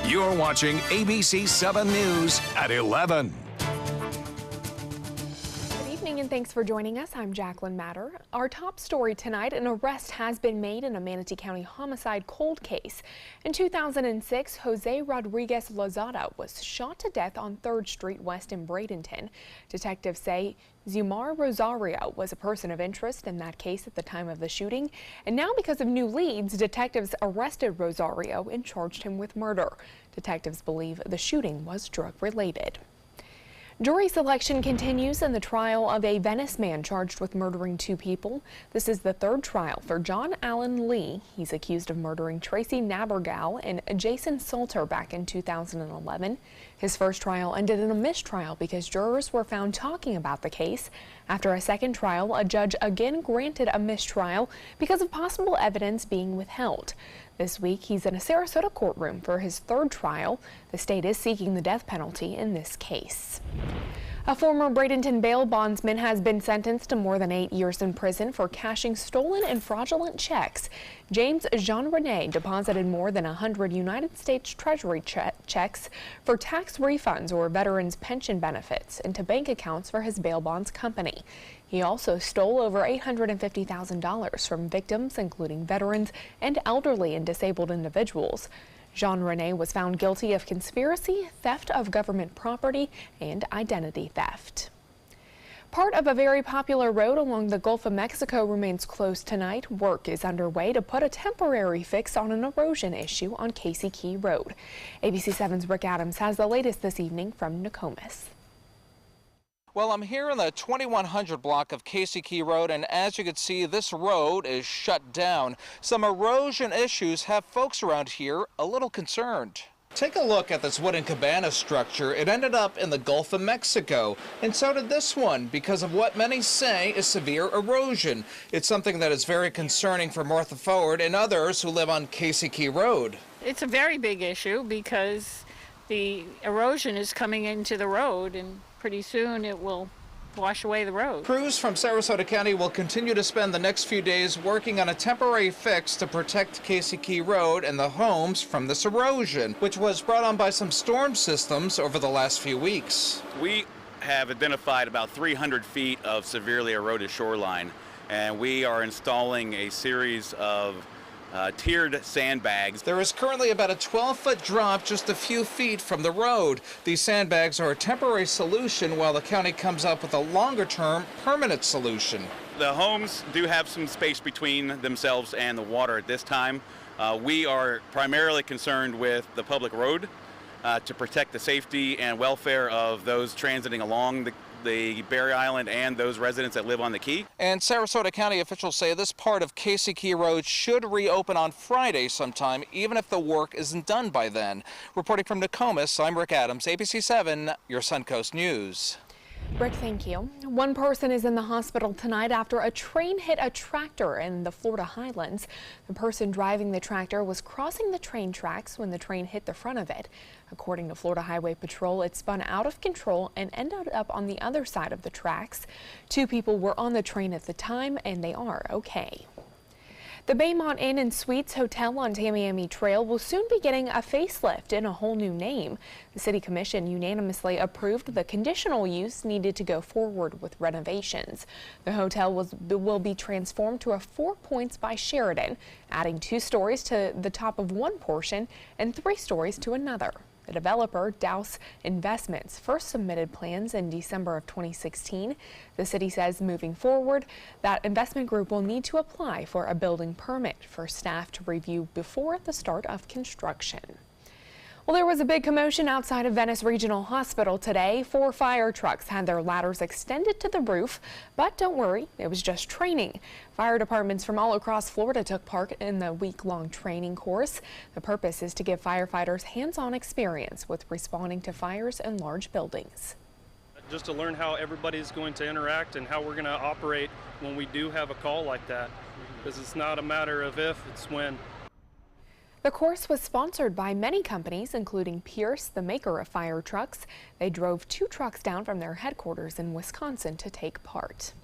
You're watching ABC7 News at 11. Good evening and thanks for joining us. I'm Jacqueline Matter. Our top story tonight, an arrest has been made in a Manatee County homicide cold case. In 2006, Jose Rodriguez Lozada was shot to death on 3rd Street West in Bradenton. Detectives say Zumar Rosario was a person of interest in that case at the time of the shooting, and now because of new leads, detectives arrested Rosario and charged him with murder. Detectives believe the shooting was drug-related. Jury selection continues in the trial of a Venice man charged with murdering 2 people. This is the 3rd trial for John Allen Lee. He's accused of murdering Tracy Nabergal and Jason Salter back in 2011. His first trial ended in a mistrial because jurors were found talking about the case. After a second trial, a judge again granted a mistrial because of possible evidence being withheld. This week, he's in a Sarasota courtroom for his 3rd trial. The state is seeking the death penalty in this case. A former Bradenton bail bondsman has been sentenced to more than 8 years in prison for cashing stolen and fraudulent checks. James Jean-Rene deposited more than 100 United States Treasury checks for tax refunds or veterans' pension benefits into bank accounts for his bail bonds company. He also stole over $850,000 from victims, including veterans and elderly and disabled individuals. Jean-Rene was found guilty of conspiracy, theft of government property, and identity theft. Part of a very popular road along the Gulf of Mexico remains closed tonight. Work is underway to put a temporary fix on an erosion issue on Casey Key Road. ABC7's Rick Adams has the latest this evening from Nokomis. Well, I'm here in the 2100 block of Casey Key Road, and as you can see, this road is shut down. Some erosion issues have folks around here a little concerned. Take a look at this wooden cabana structure. It ended up in the Gulf of Mexico, and so did this one because of what many say is severe erosion. It's something that is very concerning for Martha Forward and others who live on Casey Key Road. It's a very big issue because the erosion is coming into the road, and pretty soon it will wash away the road. Crews from Sarasota County will continue to spend the next few days working on a temporary fix to protect Casey Key Road and the homes from this erosion, which was brought on by some storm systems over the last few weeks. We have identified about 300 feet of severely eroded shoreline, and we are installing a series of tiered sandbags. There is currently about a 12-foot drop just a few feet from the road. These sandbags are a temporary solution while the county comes up with a longer-term permanent solution. The homes do have some space between themselves and the water at this time. We are primarily concerned with the public road to protect the safety and welfare of those transiting along the Berry Island and those residents that live on the Key. And Sarasota County officials say this part of Casey Key Road should reopen on Friday sometime, even if the work isn't done by then. Reporting from Nokomis, I'm Rick Adams, ABC7, your Suncoast News. Rick, thank you. One person is in the hospital tonight after a train hit a tractor in the Florida Highlands. The person driving the tractor was crossing the train tracks when the train hit the front of it. According to Florida Highway Patrol, it spun out of control and ended up on the other side of the tracks. 2 people were on the train at the time, and they are okay. The Baymont Inn and Suites Hotel on Tamiami Trail will soon be getting a facelift and a whole new name. The City Commission unanimously approved the conditional use needed to go forward with renovations. The hotel will be transformed to a 4 Points by Sheraton, adding 2 stories to the top of one portion and 3 stories to another. The developer, Douse Investments, first submitted plans in December of 2016. The city says moving forward, that investment group will need to apply for a building permit for staff to review before the start of construction. Well, there was a big commotion outside of Venice Regional Hospital today. 4 fire trucks had their ladders extended to the roof, but don't worry, it was just training. Fire departments from all across Florida took part in the week-long training course. The purpose is to give firefighters hands-on experience with responding to fires in large buildings. Just to learn how everybody's going to interact and how we're going to operate when we do have a call like that, because it's not a matter of if, it's when. The course was sponsored by many companies, including Pierce, the maker of fire trucks. They drove 2 trucks down from their headquarters in Wisconsin to take part.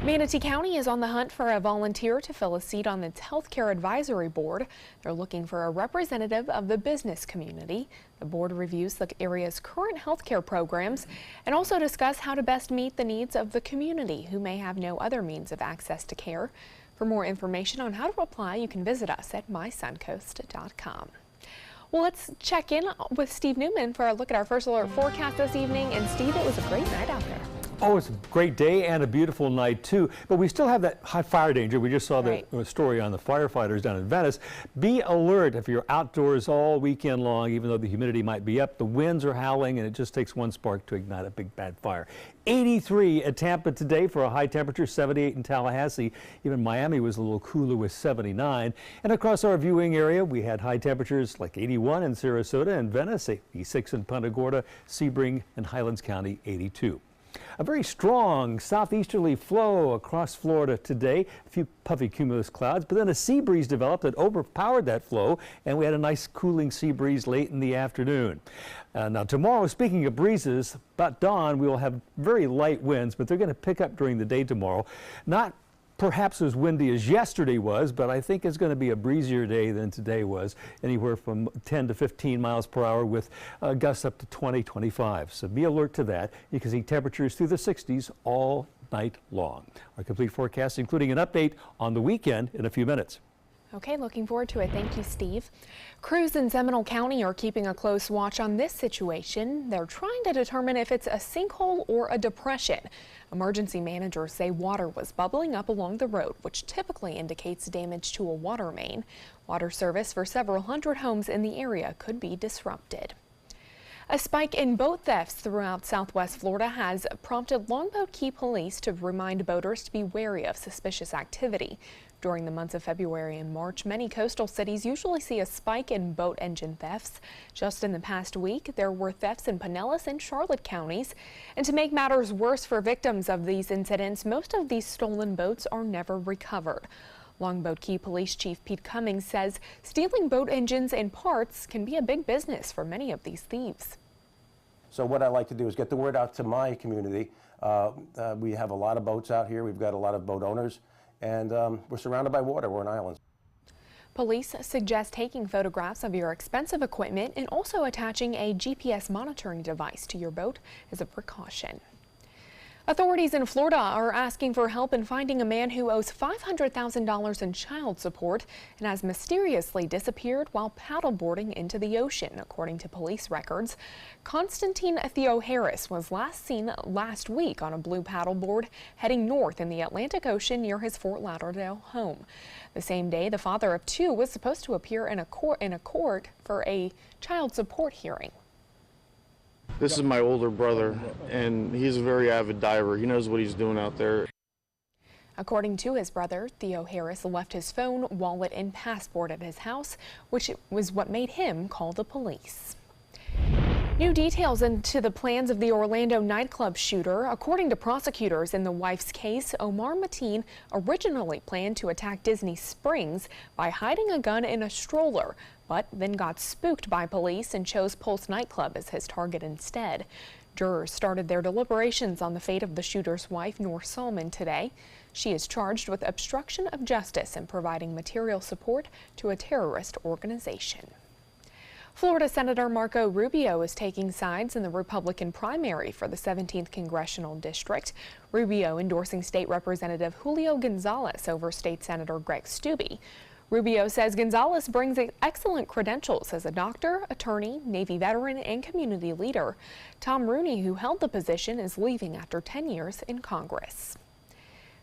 Manatee County is on the hunt for a volunteer to fill a seat on its healthcare advisory board. They're looking for a representative of the business community. The board reviews the area's current healthcare programs and also discuss how to best meet the needs of the community who may have no other means of access to care. For more information on how to apply, you can visit us at mysuncoast.com. Well, let's check in with Steve Newman for a look at our first alert forecast this evening. And Steve, it was a great night out there. Oh, it's a great day and a beautiful night, too. But we still have that high fire danger. We just saw the story on the firefighters down in Venice. Be alert if you're outdoors all weekend long, even though the humidity might be up. The winds are howling, and it just takes one spark to ignite a big bad fire. 83 at Tampa today for a high temperature, 78 in Tallahassee. Even Miami was a little cooler with 79. And across our viewing area, we had high temperatures like 81 in Sarasota and Venice, 86 in Punta Gorda, Sebring, and Highlands County, 82. A very strong southeasterly flow across Florida today. A few puffy cumulus clouds, but then a sea breeze developed that overpowered that flow, and we had a nice cooling sea breeze late in the afternoon. Now tomorrow, speaking of breezes, about dawn we will have very light winds, but they're going to pick up during the day tomorrow. Not perhaps as windy as yesterday was, but I think it's going to be a breezier day than today was, anywhere from 10 to 15 miles per hour with gusts up to 20, 25. So be alert to that. You can see temperatures through the 60s all night long. Our complete forecast, including an update on the weekend in a few minutes. Okay, looking forward to it. Thank you, Steve. Crews in Seminole County are keeping a close watch on this situation. They're trying to determine if it's a sinkhole or a depression. Emergency managers say water was bubbling up along the road, which typically indicates damage to a water main. Water service for several hundred homes in the area could be disrupted. A spike in boat thefts throughout southwest Florida has prompted Longboat Key police to remind boaters to be wary of suspicious activity. During the months of February and March, many coastal cities usually see a spike in boat engine thefts. Just in the past week, there were thefts in Pinellas and Charlotte counties. And to make matters worse for victims of these incidents, most of these stolen boats are never recovered. Longboat Key Police Chief Pete Cummings says stealing boat engines and parts can be a big business for many of these thieves. So what I like to do is get the word out to my community. We have a lot of boats out here. We've got a lot of boat owners, and we're surrounded by water. We're an island. Police suggest taking photographs of your expensive equipment and also attaching a GPS monitoring device to your boat as a precaution. Authorities in Florida are asking for help in finding a man who owes $500,000 in child support and has mysteriously disappeared while paddleboarding into the ocean, according to police records. Constantine Theo Harris was last seen last week on a blue paddleboard heading north in the Atlantic Ocean near his Fort Lauderdale home. The same day, the father of two was supposed to appear in a court for a child support hearing. This is my older brother, and he's a very avid diver. He knows what he's doing out there. According to his brother, Theo Harris left his phone, wallet, and passport at his house, which was what made him call the police. New details into the plans of the Orlando nightclub shooter. According to prosecutors in the wife's case, Omar Mateen originally planned to attack Disney Springs by hiding a gun in a stroller, but then got spooked by police and chose Pulse nightclub as his target instead. Jurors started their deliberations on the fate of the shooter's wife, Noor Salman, today. She is charged with obstruction of justice and providing material support to a terrorist organization. Florida Senator Marco Rubio is taking sides in the Republican primary for the 17th Congressional District. Rubio endorsing State Representative Julio Gonzalez over State Senator Greg Steube. Rubio says Gonzalez brings excellent credentials as a doctor, attorney, Navy veteran, and community leader. Tom Rooney, who held the position, is leaving after 10 years in Congress.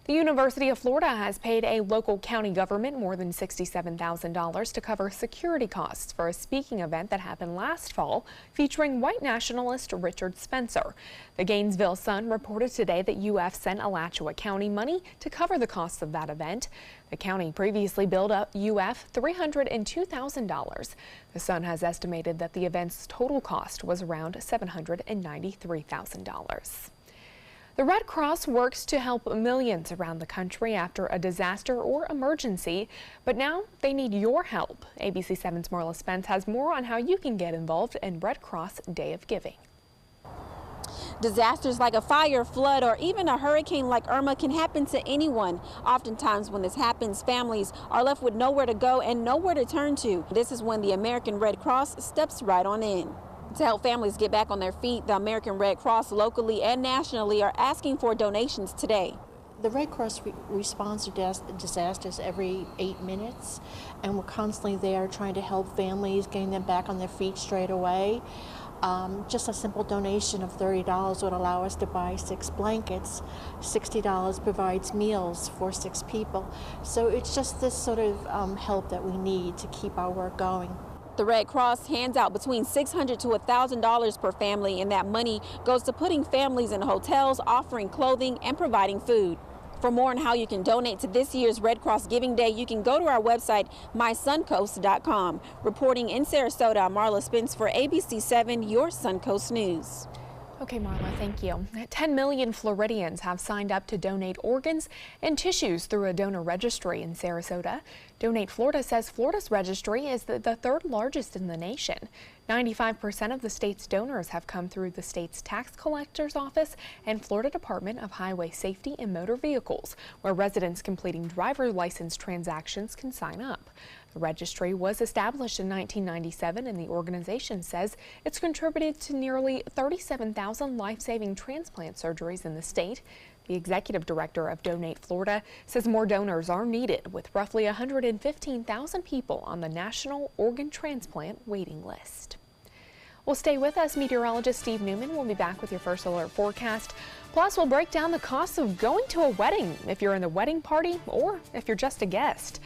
The University of Florida has paid a local county government more than $67,000 to cover security costs for a speaking event that happened last fall featuring white nationalist Richard Spencer. The Gainesville Sun reported today that UF sent Alachua County money to cover the costs of that event. The county previously billed UF $302,000. The Sun has estimated that the event's total cost was around $793,000. The Red Cross works to help millions around the country after a disaster or emergency, but now they need your help. ABC7's Marla Spence has more on how you can get involved in Red Cross Day of Giving. Disasters like a fire, flood, or even a hurricane like Irma can happen to anyone. Oftentimes when this happens, families are left with nowhere to go and nowhere to turn to. This is when the American Red Cross steps right on in. To help families get back on their feet, the American Red Cross locally and nationally are asking for donations today. The Red Cross responds to disasters every 8 minutes, and we're constantly there trying to help families, getting them back on their feet straight away. Just a simple donation of $30 would allow us to buy 6 blankets. $60 provides meals for 6 people. So it's just this sort of help that we need to keep our work going. The Red Cross hands out between $600 to $1,000 per family, and that money goes to putting families in hotels, offering clothing, and providing food. For more on how you can donate to this year's Red Cross Giving Day, you can go to our website, mysuncoast.com. Reporting in Sarasota, I'm Marla Spence for ABC7, your Suncoast News. Okay, Marla, thank you. 10 million Floridians have signed up to donate organs and tissues through a donor registry in Sarasota. Donate Florida says Florida's registry is the third largest in the nation. 95% of the state's donors have come through the state's tax collector's office and Florida Department of Highway Safety and Motor Vehicles, where residents completing driver license transactions can sign up. The registry was established in 1997, and the organization says it's contributed to nearly 37,000 life-saving transplant surgeries in the state. The executive director of Donate Florida says more donors are needed, with roughly 115,000 people on the national organ transplant waiting list. Well, stay with us. Meteorologist Steve Newman will be back with your first alert forecast. Plus, we'll break down the costs of going to a wedding if you're in the wedding party or if you're just a guest.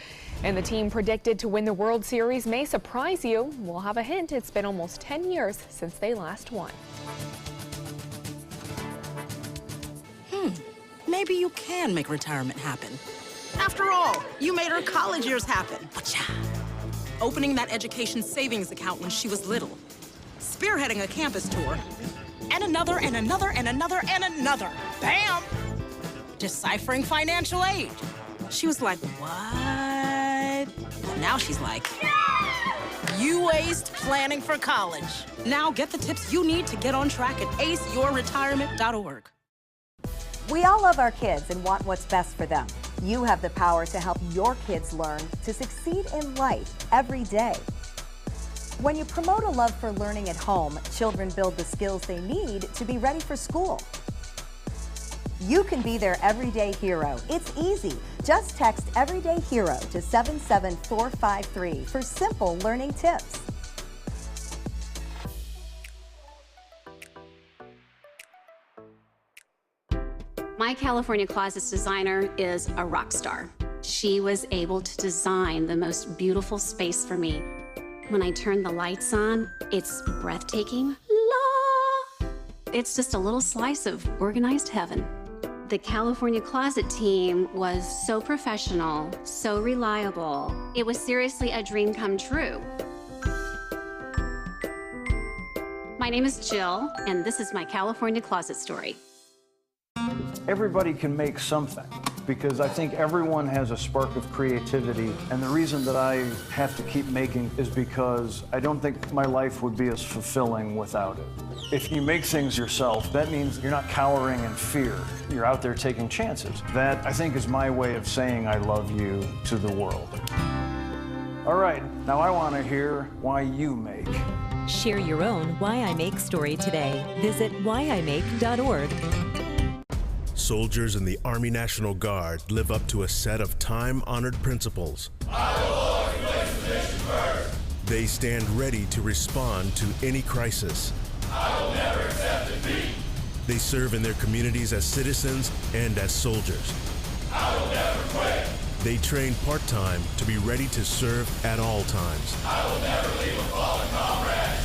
And the team predicted to win the World Series may surprise you. We'll have a hint. It's been almost 10 years since they last won. Maybe you can make retirement happen. After all, you made her college years happen. Opening that education savings account when she was little. Spearheading a campus tour. And another, and another, and another, and another. Bam! Deciphering financial aid. She was like, what? Well, now she's like, you aced planning for college. Now get the tips you need to get on track at aceyourretirement.org. We all love our kids and want what's best for them. You have the power to help your kids learn to succeed in life every day. When you promote a love for learning at home, children build the skills they need to be ready for school. You can be their everyday hero. It's easy. Just text Everyday Hero to 77453 for simple learning tips. My California Closets designer is a rock star. She was able to design the most beautiful space for me. When I turn the lights on, it's breathtaking. La! It's just a little slice of organized heaven. The California Closet team was so professional, so reliable. It was seriously a dream come true. My name is Jill, and this is my California Closet story. Everybody can make something, because I think everyone has a spark of creativity, and the reason that I have to keep making is because I don't think my life would be as fulfilling without it. If you make things yourself, that means you're not cowering in fear. You're out there taking chances. That, I think, is my way of saying I love you to the world. All right, now I want to hear why you make. Share your own Why I Make story today. Visit whyimake.org. Soldiers in the Army National Guard live up to a set of time-honored principles. I will always place the mission first. They stand ready to respond to any crisis. I will never accept defeat. They serve in their communities as citizens and as soldiers. I will never quit. They train part-time to be ready to serve at all times. I will never leave a fallen comrade.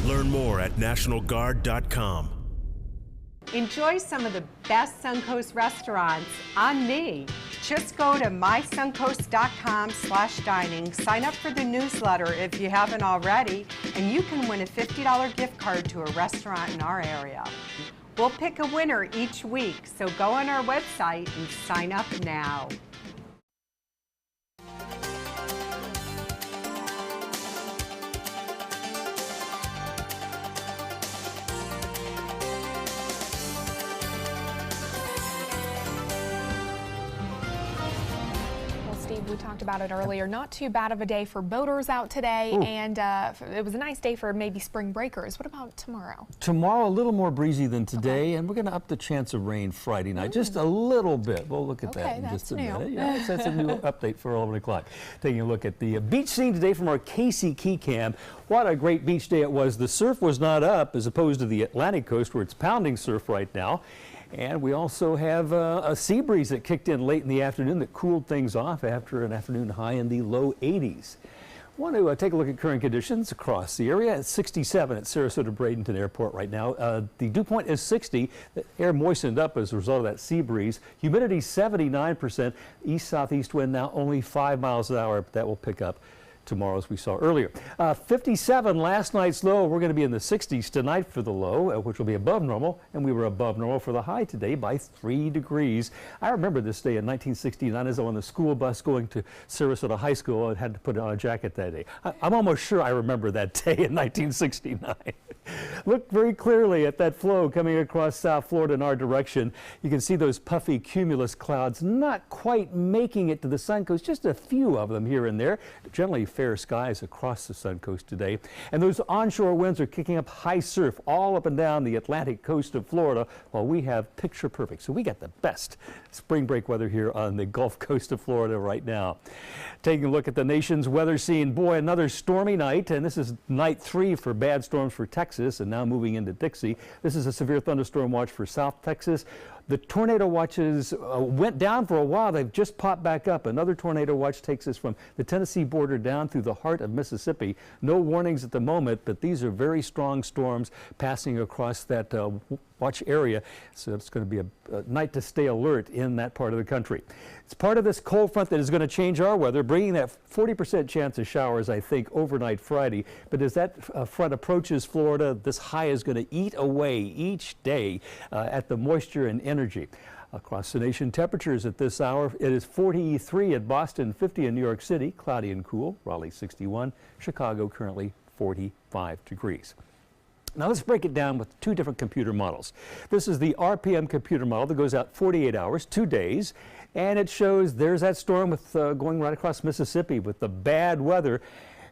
Learn more at nationalguard.com. Enjoy some of the best Suncoast restaurants on me. Just go to mysuncoast.com/dining, sign up for the newsletter if you haven't already, and you can win a $50 gift card to a restaurant in our area. We'll pick a winner each week, so go on our website and sign up now. We talked about it earlier. Not too bad of a day for boaters out today, and it was a nice day for maybe spring breakers. What about tomorrow? Tomorrow, a little more breezy than today, and we're going to up the chance of rain Friday night, just a little bit. We'll look at that in just a minute. Yeah, that's a new update for 11 o'clock. Taking a look at the beach scene today from our Casey Key Cam. What a great beach day it was. The surf was not up as opposed to the Atlantic coast where it's pounding surf right now. And we also have a sea breeze that kicked in late in the afternoon that cooled things off after an afternoon high in the low 80s. I want to take a look at current conditions across the area. It's 67 at Sarasota Bradenton Airport right now. The dew point is 60. The air moistened up as a result of that sea breeze. Humidity 79%. East-southeast wind now only 5 miles an hour, but that will pick up tomorrow, as we saw earlier. 57 last night's low. We're going to be in the 60s tonight for the low, which will be above normal, and we were above normal for the high today by 3 degrees. I remember this day in 1969 as I was on the school bus going to Sarasota High School. I had to put on a jacket that day. I'm almost sure I remember that day in 1969. Look very clearly at that flow coming across South Florida in our direction. You can see those puffy cumulus clouds not quite making it to the Suncoast, just a few of them here and there. Generally fair skies across the Suncoast today. And those onshore winds are kicking up high surf all up and down the Atlantic coast of Florida, while we have picture perfect. So we got the best spring break weather here on the Gulf Coast of Florida right now. Taking a look at the nation's weather scene, boy, another stormy night, and this is night 3 for bad storms for Texas and now moving into Dixie. This is a severe thunderstorm watch for South Texas. The tornado watches went down for a while. They've just popped back up. Another tornado watch takes us from the Tennessee border down through the heart of Mississippi. No warnings at the moment, but these are very strong storms passing across that watch area. So it's going to be a night to stay alert in that part of the country. It's part of this cold front that is going to change our weather, bringing that 40% chance of showers, I think, overnight Friday. But as that front approaches Florida, this high is going to eat away each day at the moisture and energy. Across the nation, temperatures at this hour, it is 43 at Boston, 50 in New York City, cloudy and cool, Raleigh 61, Chicago currently 45 degrees. Now let's break it down with 2 different computer models. This is the RPM computer model that goes out 48 hours, 2 days, and it shows there's that storm with going right across Mississippi with the bad weather.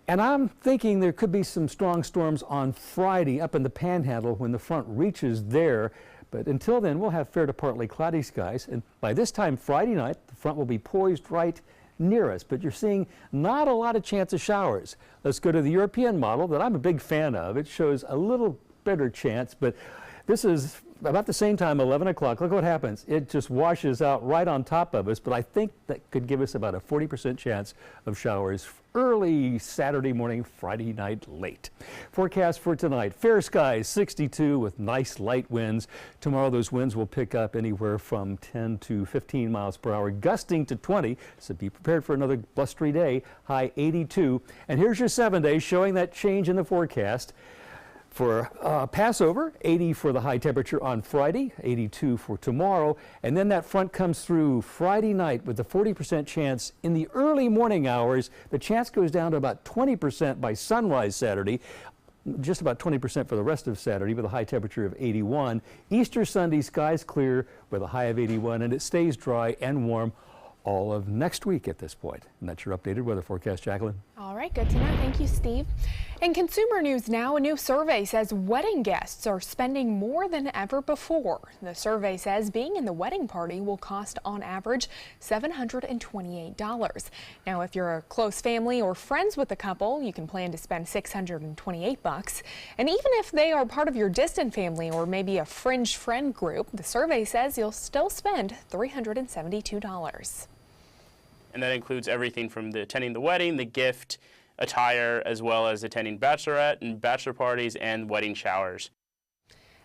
And I'm thinking there could be some strong storms on Friday up in the Panhandle when the front reaches there. But until then, we'll have fair to partly cloudy skies. And by this time Friday night, the front will be poised right near us. But you're seeing not a lot of chance of showers. Let's go to the European model that I'm a big fan of. It shows a little better chance, but this is about the same time, 11 o'clock. Look what happens. It just washes out right on top of us, but I think that could give us about a 40% chance of showers early Saturday morning, Friday night late. Forecast for tonight, fair skies, 62 with nice light winds. Tomorrow those winds will pick up anywhere from 10 to 15 miles per hour, gusting to 20, so be prepared for another blustery day, high 82. And here's your 7-day showing that change in the forecast. For Passover, 80 for the high temperature on Friday, 82 for tomorrow, and then that front comes through Friday night with a 40% chance in the early morning hours. The chance goes down to about 20% by sunrise Saturday, just about 20% for the rest of Saturday with a high temperature of 81. Easter Sunday, skies clear with a high of 81, and it stays dry and warm all of next week at this point. And that's your updated weather forecast, Jacqueline. All right, good to know. Thank you, Steve. In consumer news now, a new survey says wedding guests are spending more than ever before. The survey says being in the wedding party will cost on average $728. Now, if you're a close family or friends with the couple, you can plan to spend $628. And even if they are part of your distant family or maybe a fringe friend group, the survey says you'll still spend $372. And that includes everything from attending the wedding, the gift, attire, as well as attending bachelorette and bachelor parties and wedding showers.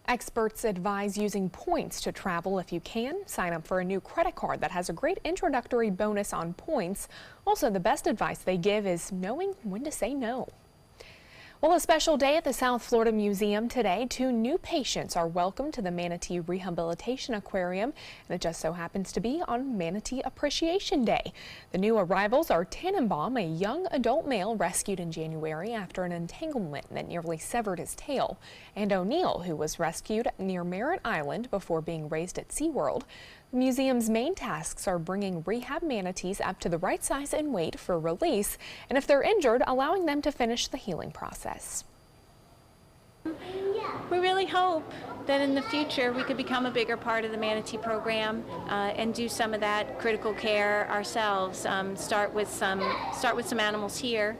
Experts advise using points to travel if you can. Sign up for a new credit card that has a great introductory bonus on points. Also, the best advice they give is knowing when to say no. Well, a special day at the South Florida Museum today. 2 new patients are welcomed to the Manatee Rehabilitation Aquarium, and it just so happens to be on Manatee Appreciation Day. The new arrivals are Tannenbaum, a young adult male rescued in January after an entanglement that nearly severed his tail, and O'Neill, who was rescued near Merritt Island before being raised at SeaWorld. The museum's main tasks are bringing rehab manatees up to the right size and weight for release, and if they're injured, allowing them to finish the healing process. We really hope that in the future we could become a bigger part of the manatee program and do some of that critical care ourselves. Start with some animals here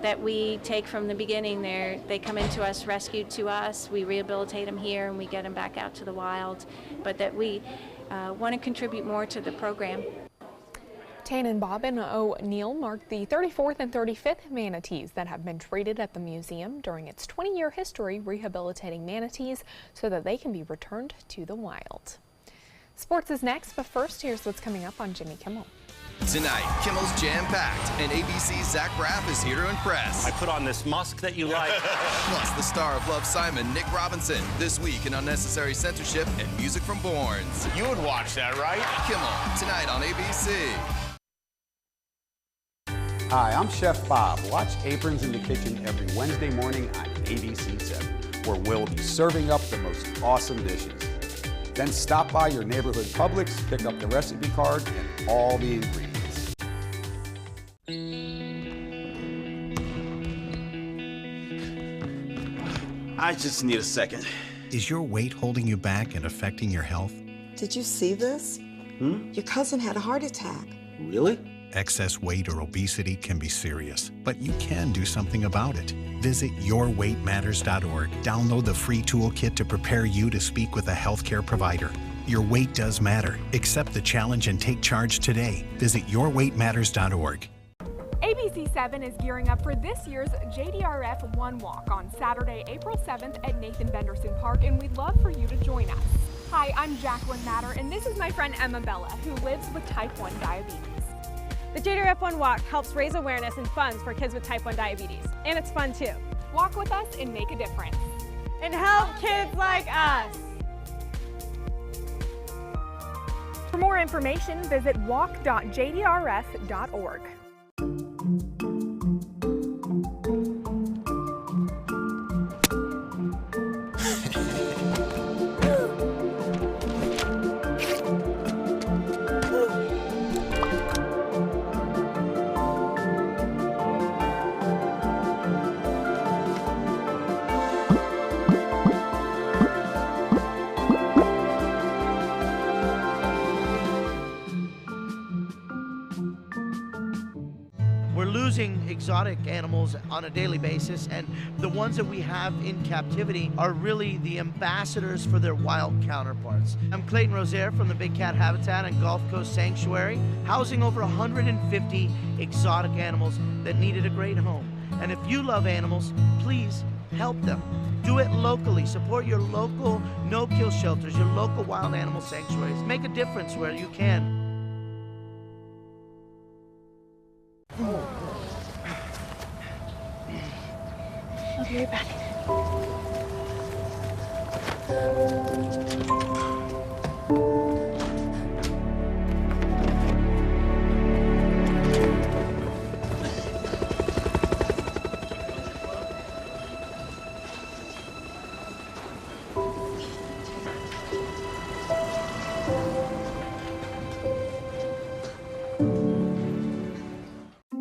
that we take from the beginning. They come into us, rescued to us, we rehabilitate them here, and we get them back out to the wild. But that we want to contribute more to the program. Tannenbaum O'Neill marked the 34th and 35th manatees that have been treated at the museum during its 20-year history rehabilitating manatees so that they can be returned to the wild. Sports is next, but first, here's what's coming up on Jimmy Kimmel. Tonight, Kimmel's jam-packed, and ABC's Zach Braff is here to impress. I put on this musk that you like. Plus, the star of Love, Simon, Nick Robinson. This week in Unnecessary Censorship and music from Borns. You would watch that, right? Kimmel, tonight on ABC. Hi, I'm Chef Bob. Watch Aprons in the Kitchen every Wednesday morning on ABC7, where we'll be serving up the most awesome dishes. Then stop by your neighborhood Publix, pick up the recipe card and all the ingredients. I just need a second. Is your weight holding you back and affecting your health? Did you see this? Your cousin had a heart attack. Really? Excess weight or obesity can be serious, but you can do something about it. Visit yourweightmatters.org. Download the free toolkit to prepare you to speak with a healthcare provider. Your weight does matter. Accept the challenge and take charge today. Visit yourweightmatters.org. ABC7 is gearing up for this year's JDRF One Walk on Saturday, April 7th at Nathan Benderson Park, and we'd love for you to join us. Hi, I'm Jacqueline Matter, and this is my friend Emma Bella, who lives with type 1 diabetes. The JDRF One Walk helps raise awareness and funds for kids with type 1 diabetes. And it's fun too. Walk with us and make a difference. And help kids like us. For more information, visit walk.jdrf.org. Exotic animals on a daily basis, and the ones that we have in captivity are really the ambassadors for their wild counterparts. I'm Clayton Rozier from the Big Cat Habitat and Gulf Coast Sanctuary, housing over 150 exotic animals that needed a great home. And if you love animals, please help them. Do it locally. Support your local no-kill shelters, your local wild animal sanctuaries. Make a difference where you can. I'll be right back.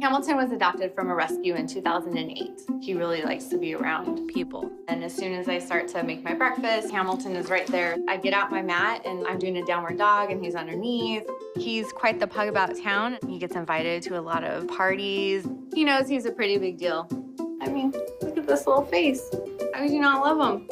Hamilton was adopted from a rescue in 2008. He really likes to be around people. And as soon as I start to make my breakfast, Hamilton is right there. I get out my mat and I'm doing a downward dog and he's underneath. He's quite the pug about town. He gets invited to a lot of parties. He knows he's a pretty big deal. I mean, look at this little face. How could you not love him?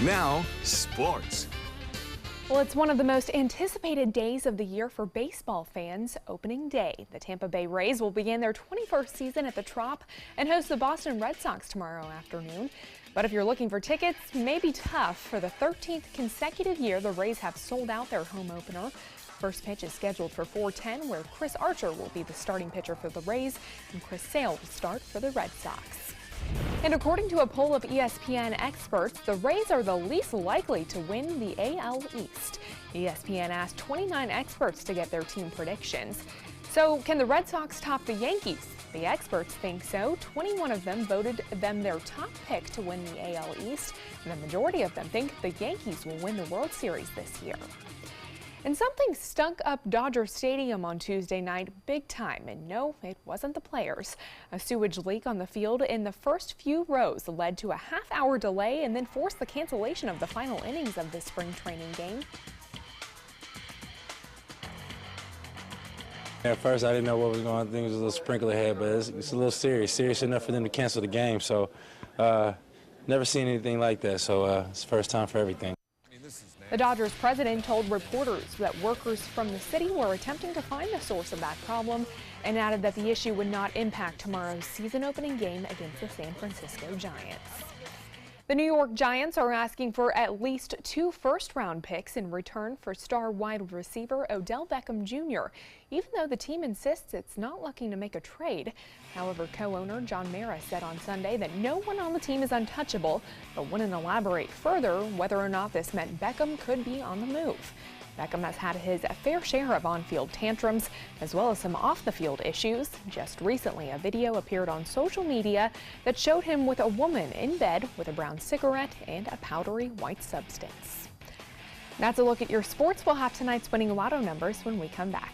Now, sports. Well, it's one of the most anticipated days of the year for baseball fans, opening day. The Tampa Bay Rays will begin their 21st season at the Trop and host the Boston Red Sox tomorrow afternoon. But if you're looking for tickets, it may be tough. For the 13th consecutive year, the Rays have sold out their home opener. First pitch is scheduled for 4:10, where Chris Archer will be the starting pitcher for the Rays and Chris Sale will start for the Red Sox. And according to a poll of ESPN experts, the Rays are the least likely to win the AL East. ESPN asked 29 experts to get their team predictions. So can the Red Sox top the Yankees? The experts think so. 21 of them voted them their top pick to win the AL East, and the majority of them think the Yankees will win the World Series this year. And something stunk up Dodger Stadium on Tuesday night big time, and no, it wasn't the players. A sewage leak on the field in the first few rows led to a half-hour delay and then forced the cancellation of the final innings of the spring training game. At first, I didn't know what was going on. I think it was a little sprinkler head, but it's a little serious enough for them to cancel the game. So, never seen anything like that. So, it's the first time for everything. The Dodgers president told reporters that workers from the city were attempting to find the source of that problem and added that the issue would not impact tomorrow's season-opening game against the San Francisco Giants. The New York Giants are asking for at least 2 first-round picks in return for star wide receiver Odell Beckham Jr., even though the team insists it's not looking to make a trade. However, co-owner John Mara said on Sunday that no one on the team is untouchable, but wouldn't elaborate further whether or not this meant Beckham could be on the move. Beckham has had his fair share of on-field tantrums, as well as some off-the-field issues. Just recently, a video appeared on social media that showed him with a woman in bed with a brown cigarette and a powdery white substance. That's a look at your sports. We'll have tonight's winning lotto numbers when we come back.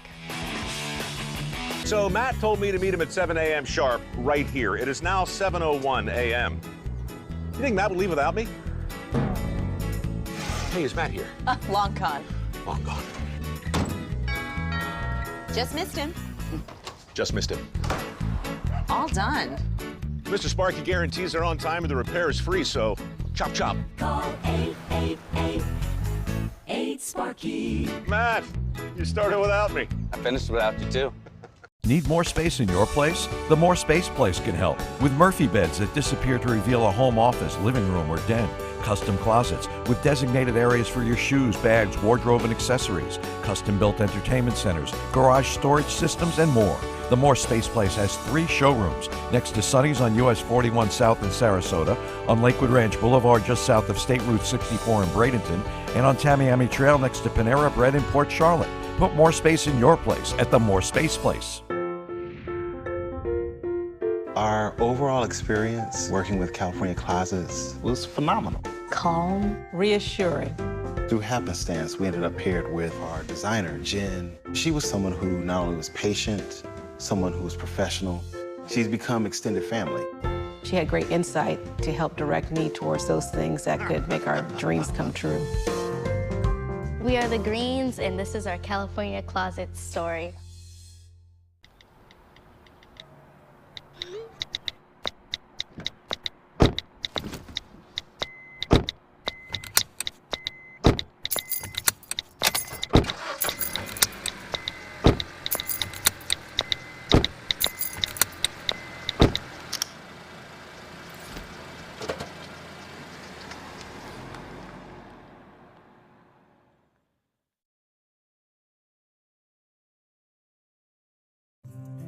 So Matt told me to meet him at 7 a.m. sharp right here. It is now 7:01 a.m. You think Matt will leave without me? Hey, is Matt here? Long con. Long gone. Just missed him. Just missed him. All done. Mr. Sparky guarantees they're on time and the repair is free, so chop chop. Call 888-8-SPARKY. Matt, you started without me. I finished without you, too. Need more space in your place? The More Space Place can help with Murphy beds that disappear to reveal a home office, living room, or den. Custom closets with designated areas for your shoes, bags, wardrobe, and accessories. Custom-built entertainment centers, garage storage systems, and more. The More Space Place has 3 showrooms next to Sonny's on US 41 South in Sarasota, on Lakewood Ranch Boulevard just south of State Route 64 in Bradenton, and on Tamiami Trail next to Panera Bread in Port Charlotte. Put more space in your place at the More Space Place. Our overall experience working with California Closets was phenomenal. Calm, reassuring. Through happenstance, we ended up paired with our designer, Jen. She was someone who not only was patient, someone who was professional. She's become extended family. She had great insight to help direct me towards those things that could make our dreams come true. We are the Greens, and this is our California Closet story.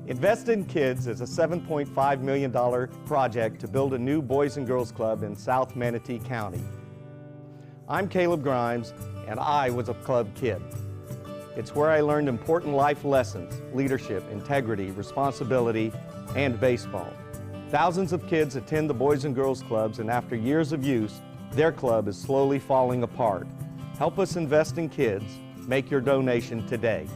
Invest in Kids is a $7.5 million project to build a new Boys and Girls Club in South Manatee County. I'm Caleb Grimes, and I was a club kid. It's where I learned important life lessons, leadership, integrity, responsibility, and baseball. Thousands of kids attend the Boys and Girls Clubs, and after years of use, their club is slowly falling apart. Help us invest in kids. Make your donation today.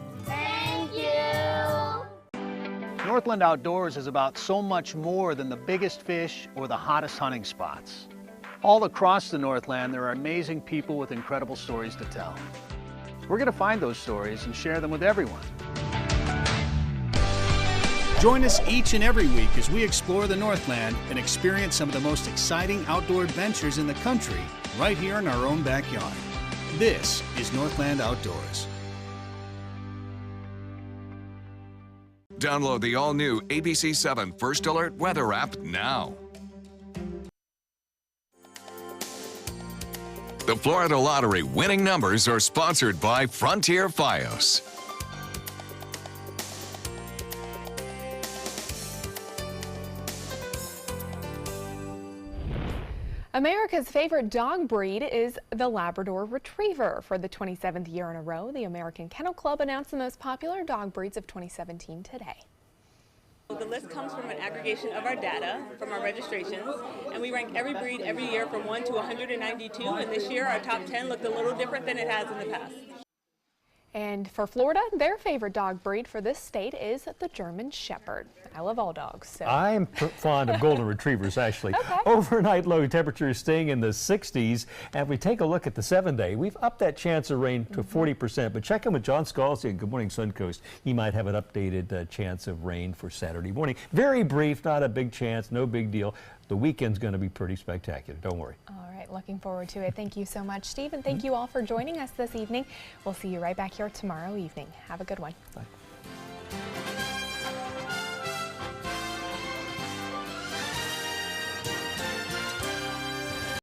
Northland Outdoors is about so much more than the biggest fish or the hottest hunting spots. All across the Northland, there are amazing people with incredible stories to tell. We're going to find those stories and share them with everyone. Join us each and every week as we explore the Northland and experience some of the most exciting outdoor adventures in the country right here in our own backyard. This is Northland Outdoors. Download the all-new ABC7 First Alert Weather app now. The Florida Lottery winning numbers are sponsored by Frontier Fios. America's favorite dog breed is the Labrador Retriever. For the 27th year in a row, the American Kennel Club announced the most popular dog breeds of 2017 today. The list comes from an aggregation of our data from our registrations, and we rank every breed every year from 1 to 192, and this year our top 10 looked a little different than it has in the past. And for Florida, their favorite dog breed for this state is the German Shepherd. I love all dogs. So. I'm fond of golden retrievers, actually. Okay. Overnight low temperatures staying in the 60s. And if we take a look at the 7-day, we've upped that chance of rain to 40%. But check in with John Scalzi and Good Morning Suncoast. He might have an updated chance of rain for Saturday morning. Very brief, not a big chance, no big deal. The weekend's going to be pretty spectacular. Don't worry. All right, looking forward to it. Thank you so much, Steve, and thank you all for joining us this evening. We'll see you right back here tomorrow evening. Have a good one. Bye.